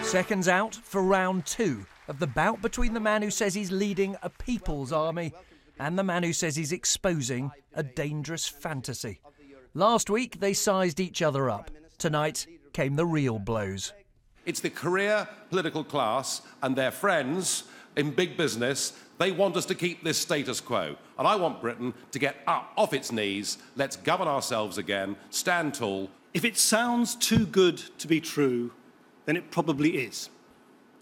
Seconds out for round 2 of the bout between the man who says he's leading a people's army and the man who says he's exposing a dangerous fantasy. Last week they sized each other up. Tonight came the real blows. It's the career political class and their friends in big business. They want us to keep this status quo. And I want Britain to get up off its knees. Let's govern ourselves again, stand tall. If it sounds too good to be true, then it probably is.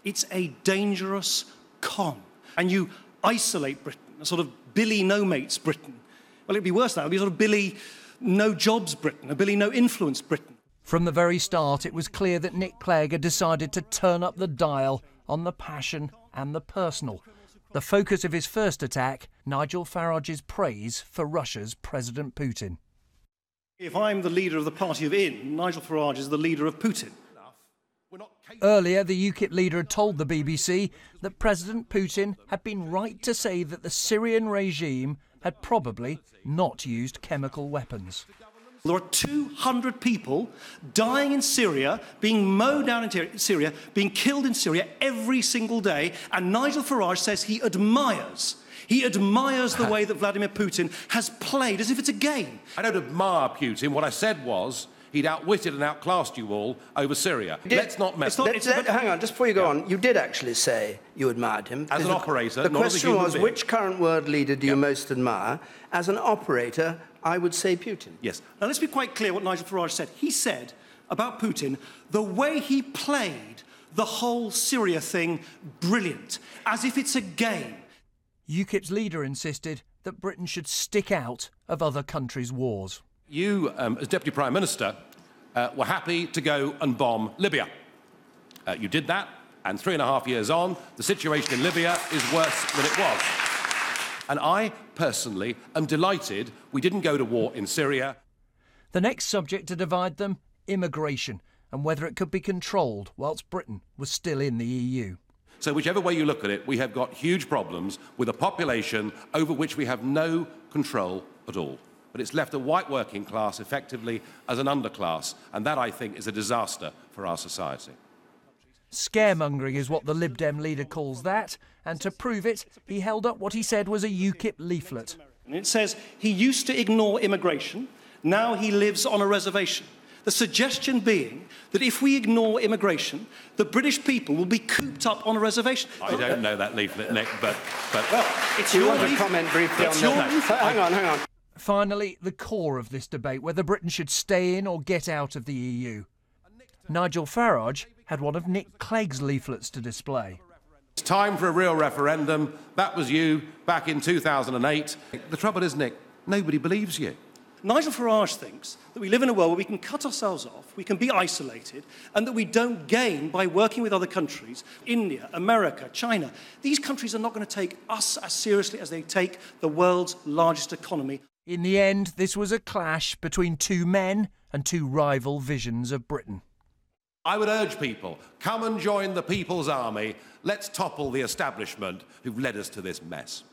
It's a dangerous con. And you isolate Britain, a sort of Billy no-mates Britain. Well, it'd be worse than that. It'd be sort of Billy no-jobs Britain, a Billy no-influence Britain. From the very start, it was clear that Nick Clegg had decided to turn up the dial on the passion and the personal. The focus of his first attack, Nigel Farage's praise for Russia's President Putin. If I'm the leader of the party of in, Nigel Farage is the leader of Putin. Earlier, the UKIP leader had told the BBC that President Putin had been right to say that the Syrian regime had probably not used chemical weapons. There are 200 people dying in Syria, being mowed down in Syria, being killed in Syria every single day, and Nigel Farage says he admires the way that Vladimir Putin has played as if it's a game. I don't admire Putin. What I said was he'd outwitted and outclassed you all over Syria. Let's not mess up. Hang on, just before you go on, you did actually say you admired him. As an operator, the not as a human question was, being. which current world leader do you most admire? As an operator, I would say Putin. Yes. Now, let's be quite clear what Nigel Farage said. He said about Putin, the way he played the whole Syria thing, brilliant, as if it's a game. UKIP's leader insisted that Britain should stick out of other countries' wars. You, as Deputy Prime Minister, were happy to go and bomb Libya. You did that, and 3.5 years on, the situation in Libya is worse than it was. And I, personally, am delighted we didn't go to war in Syria. The next subject to divide them, immigration, and whether it could be controlled whilst Britain was still in the EU. So whichever way you look at it, we have got huge problems with a population over which we have no control at all. But it's left a white working class effectively as an underclass, and that, I think, is a disaster for our society. Scaremongering is what the Lib Dem leader calls that, and to prove it, he held up what he said was a UKIP leaflet. And it says, he used to ignore immigration, now he lives on a reservation. The suggestion being that if we ignore immigration, the British people will be cooped up on a reservation. I don't know that leaflet, Nick, but well, it's you your want to leaflet. comment briefly on that? Hang on. Finally, the core of this debate, whether Britain should stay in or get out of the EU. Nigel Farage had one of Nick Clegg's leaflets to display. It's time for a real referendum. That was you back in 2008. The trouble is, Nick, nobody believes you. Nigel Farage thinks that we live in a world where we can cut ourselves off, we can be isolated, and that we don't gain by working with other countries, India, America, China. These countries are not going to take us as seriously as they take the world's largest economy. In the end, this was a clash between two men and two rival visions of Britain. I would urge people, come and join the People's Army. Let's topple the establishment who've led us to this mess.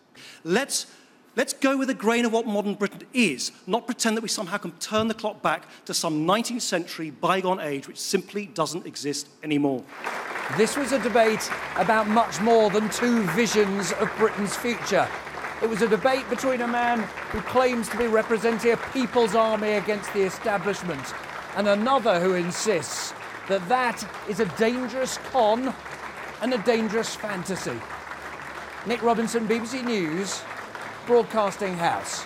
Let's go with a grain of what modern Britain is, not pretend that we somehow can turn the clock back to some 19th century bygone age which simply doesn't exist anymore. This was a debate about much more than two visions of Britain's future. It was a debate between a man who claims to be representing a people's army against the establishment and another who insists that that is a dangerous con and a dangerous fantasy. Nick Robinson, BBC News, Broadcasting House.